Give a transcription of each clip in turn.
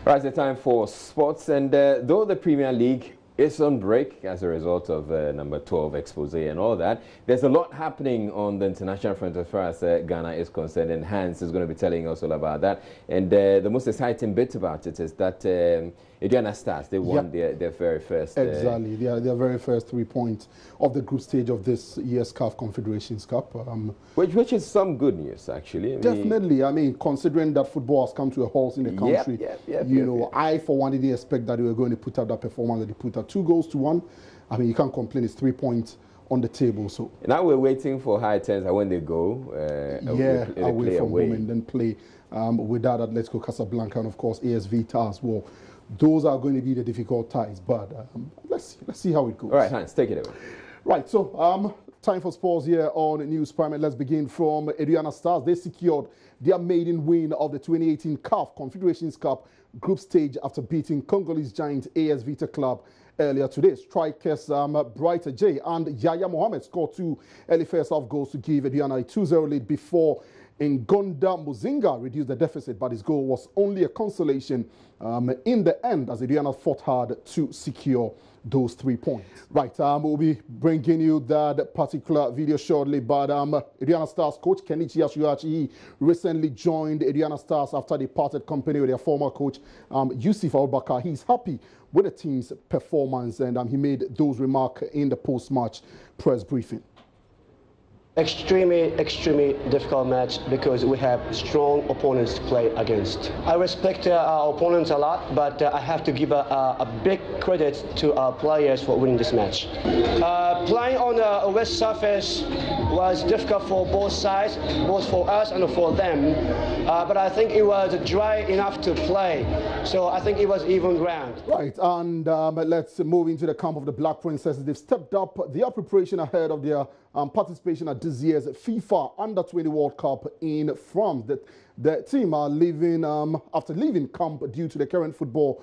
Right, it's the time for sports, and though the Premier League is on break as a result of number 12 expose and all that, there's a lot happening on the international front as far as Ghana is concerned, and Hans is going to be telling us all about that. And the most exciting bit about it is that Aduana Stars, they won their very first... Exactly, their very first 3 points of the group stage of this year's CAF Confederations Cup. Which is some good news, actually. Definitely. I mean, considering that football has come to a halt in the country, I, for one, didn't expect that they were going to put up that performance that they put up. 2-1. I mean, you can't complain. It's 3 points on the table. So now we're waiting for high turns when they go. Away from home and then play with that Atletico Casablanca and, of course, AS Vita as well. Those are going to be the difficult ties, but let's see how it goes. All right, Hans, take it away. Right, so time for sports here on News Prime. Let's begin from Aduana Stars. They secured their maiden win of the 2018 CAF Confederations Cup group stage after beating Congolese giant AS Vita Club earlier today. Strikers Brighter J and Yaya Mohammed scored 2 early first-half goals to give Aduana a 2-0 lead before Ngonda Muzinga reduced the deficit, but his goal was only a consolation in the end as Aduana fought hard to secure those 3 points. Right, we'll be bringing you that particular video shortly, but Aduana Stars coach Kenichi Ashuachi recently joined Aduana Stars after they parted company with their former coach Yusuf Abubakar. He's happy with the team's performance, and he made those remarks in the post-match press briefing. Extremely difficult match because we have strong opponents to play against. I respect our opponents a lot, but I have to give a big credit to our players for winning this match. Playing on a wet surface was difficult for both sides, both for us and for them, but I think it was dry enough to play, so I think it was even ground. Right, and let's move into the camp of the Black Princesses. They've stepped up their preparation ahead of their participation at this year's FIFA Under-20 World Cup in France. The team are leaving after leaving camp due to the current football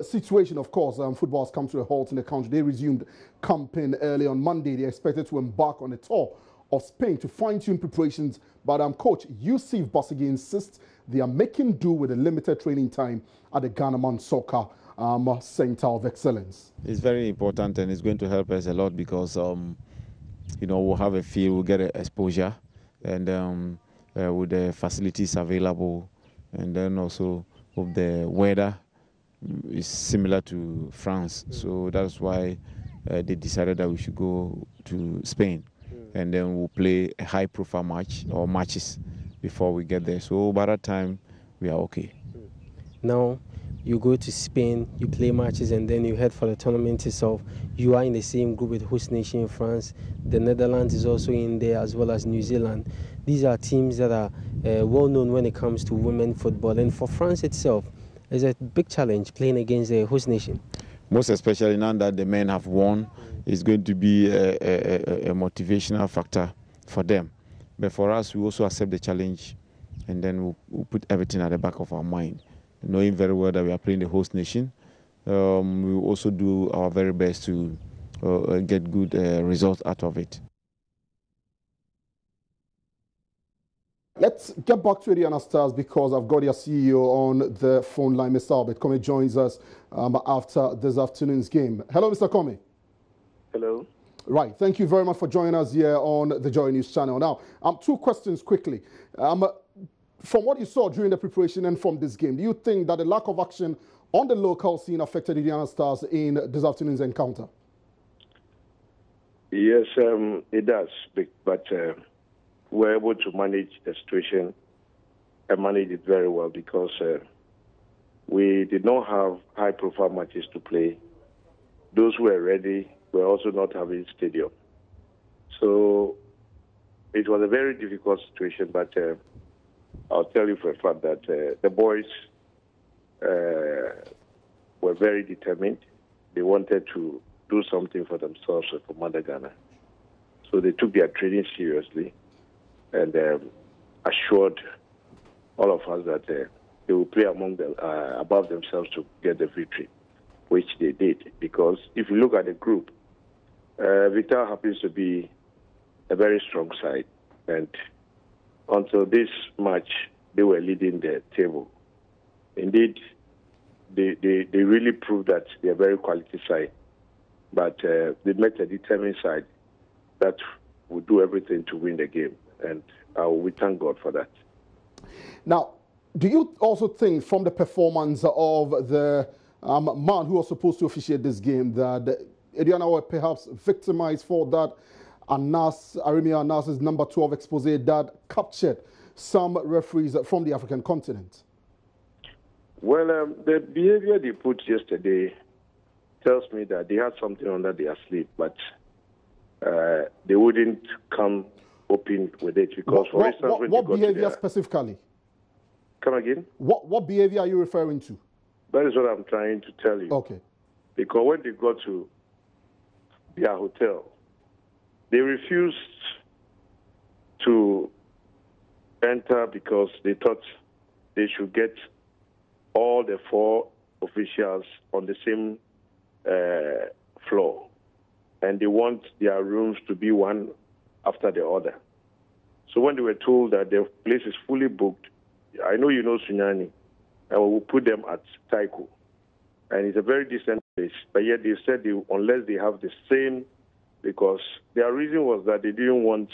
situation. Of course, football has come to a halt in the country. They resumed camping early on Monday. They're expected to embark on a tour of Spain to fine-tune preparations. But Coach Yusuf Basigi insists they are making do with a limited training time at the Ghana Soccer Center of Excellence. It's very important, and it's going to help us a lot because you know, we'll have a field, we'll get exposure, and with the facilities available, and then also with the weather is similar to France. So that's why they decided that we should go to Spain, and then we'll play a high-profile match or matches before we get there. So by that time, we are okay. Now, you go to Spain, you play matches, and then you head for the tournament itself. You are in the same group with host nation France. The Netherlands is also in there, as well as New Zealand. These are teams that are well known when it comes to women football. And for France itself, it's a big challenge playing against the host nation. Most especially now that the men have won, it's going to be a motivational factor for them. But for us, we also accept the challenge, and then we'll put everything at the back of our mind, knowing very well that we are playing the host nation. We will also do our very best to get good results out of it. Let's get back to Aduana Stars because I've got your CEO on the phone line. Mr. Albert Comey joins us after this afternoon's game. Hello, Mr. Comey. Hello. Right, thank you very much for joining us here on the Joy News channel. Now, 2 questions quickly. From what you saw during the preparation and from this game, do you think that the lack of action on the local scene affected Aduana Stars in this afternoon's encounter? Yes, it does, but we're able to manage the situation and manage it very well because we did not have high-profile matches to play. Those who were ready were also not having stadium. So it was a very difficult situation, but I'll tell you for a fact that the boys were very determined. They wanted to do something for themselves and for Mother Ghana. So they took their training seriously and assured all of us that they will play above themselves to get the victory, which they did. Because if you look at the group, Vita happens to be a very strong side, and until this match, they were leading the table. Indeed, they really proved that they're a very quality side. But they met a determined side that will do everything to win the game. And we thank God for that. Now, do you also think from the performance of the man who was supposed to officiate this game that Aduana were perhaps victimized for that Aremia Anas's number 12 expose that captured some referees from the African continent? Well, the behavior they put yesterday tells me that they had something under their sleeve, but they wouldn't come open with it because, for instance, what behavior specifically? Come again? What behavior are you referring to? That is what I'm trying to tell you. Okay. Because when they got to their hotel, they refused to enter because they thought they should get all the 4 officials on the same floor. And they want their rooms to be one after the other. So when they were told that the place is fully booked, I know you know Sunyani, and we will put them at Taiko. And it's a very decent place. But yet they said unless they have the same, because their reason was that they didn't want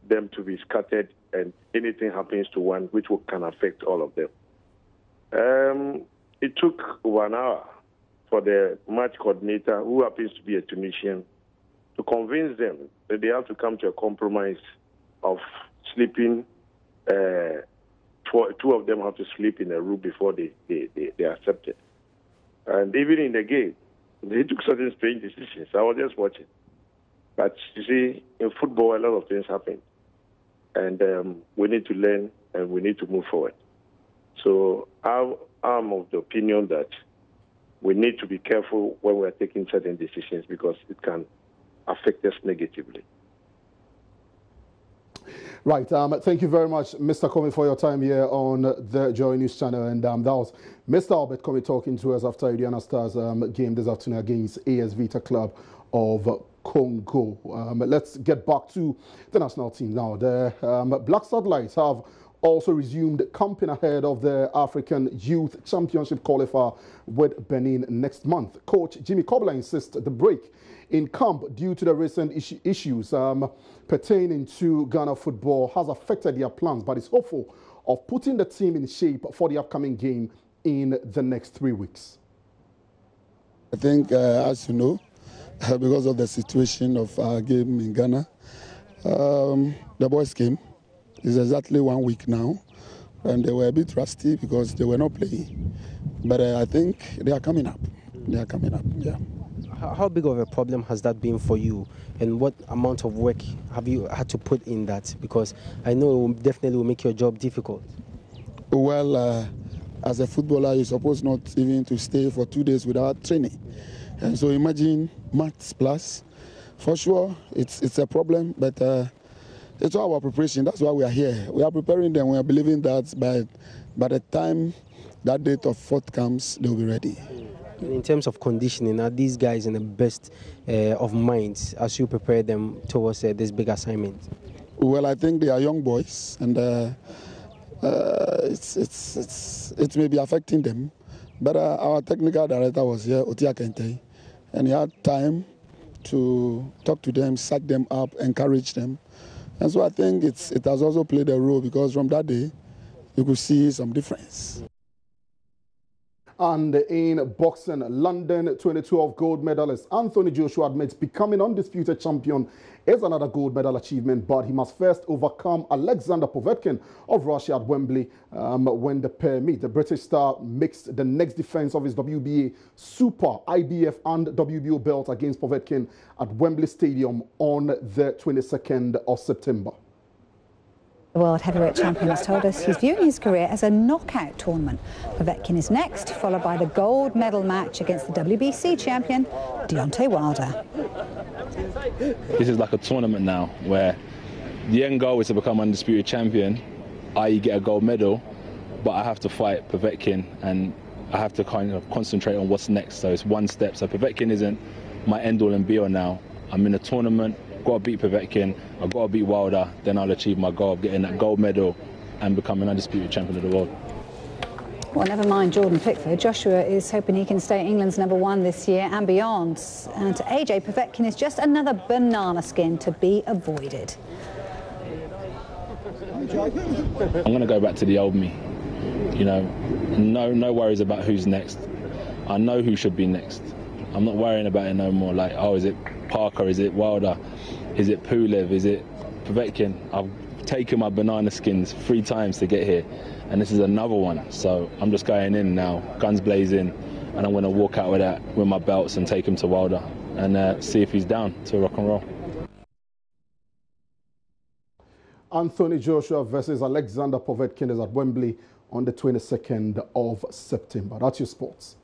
them to be scattered and anything happens to one, which can affect all of them. It took 1 hour for the match coordinator, who happens to be a Tunisian, to convince them that they have to come to a compromise of sleeping. 2 of them have to sleep in a room before they accept it. And even in the game, they took certain strange decisions. I was just watching. But you see, in football, a lot of things happen. And we need to learn and we need to move forward. So I'm of the opinion that we need to be careful when we're taking certain decisions because it can affect us negatively. Right. Thank you very much, Mr. Comey, for your time here on the Joy News channel. And that was Mr. Albert Comey talking to us after Aduana Stars game this afternoon against AS Vita Club of Congo. Let's get back to the national team now. The Black Satellites have also resumed camping ahead of the African Youth Championship qualifier with Benin next month. Coach Jimmy Cobblah insists the break in camp due to the recent issues pertaining to Ghana football has affected their plans, but is hopeful of putting the team in shape for the upcoming game in the next 3 weeks. I think, as you know, because of the situation of our game in Ghana, the boys came. It's exactly 1 week now, and they were a bit rusty because they were not playing. But I think they are coming up. They are coming up, yeah. How big of a problem has that been for you, and what amount of work have you had to put in that? Because I know it will definitely make your job difficult. Well, as a footballer, you're supposed not even to stay for 2 days without training. And so imagine maths plus. For sure, it's a problem, but it's all our preparation. That's why we are here. We are preparing them. We are believing that by the time that date of 4th comes, they'll be ready. In terms of conditioning, are these guys in the best of minds as you prepare them towards this big assignment? Well, I think they are young boys, and it may be affecting them. But our technical director was here, Otia Kente, and he had time to talk to them, psych them up, encourage them. And so I think it has also played a role because from that day, you could see some difference. And in boxing, London 2012 gold medalist Anthony Joshua admits becoming undisputed champion is another gold medal achievement, but he must first overcome Alexander Povetkin of Russia at Wembley when the pair meet. The British star mixed the next defense of his WBA Super, IBF and WBO belt against Povetkin at Wembley Stadium on the 22nd of September. The world heavyweight champion has told us he's viewing his career as a knockout tournament. Povetkin is next, followed by the gold medal match against the WBC champion, Deontay Wilder. This is like a tournament now, where the end goal is to become undisputed champion, i.e. get a gold medal, but I have to fight Povetkin and I have to kind of concentrate on what's next. So it's one step. So Povetkin isn't my end-all and be-all now. I'm in a tournament. Got to beat Povetkin, I've got to beat Wilder, then I'll achieve my goal of getting that gold medal and becoming undisputed champion of the world. Well, never mind Jordan Pickford. Joshua is hoping he can stay England's #1 this year and beyond. And AJ Povetkin is just another banana skin to be avoided. I'm going to go back to the old me. You know, no worries about who's next. I know who should be next. I'm not worrying about it no more. Like, oh, is it Parker? Is it Wilder? Is it Pulev? Is it Povetkin? I've taken my banana skins 3 times to get here, and this is another one. So I'm just going in now, guns blazing, and I'm going to walk out with that, with my belts, and take him to Wilder and see if he's down to rock and roll. Anthony Joshua versus Alexander Povetkin is at Wembley on the 22nd of September. That's your sports.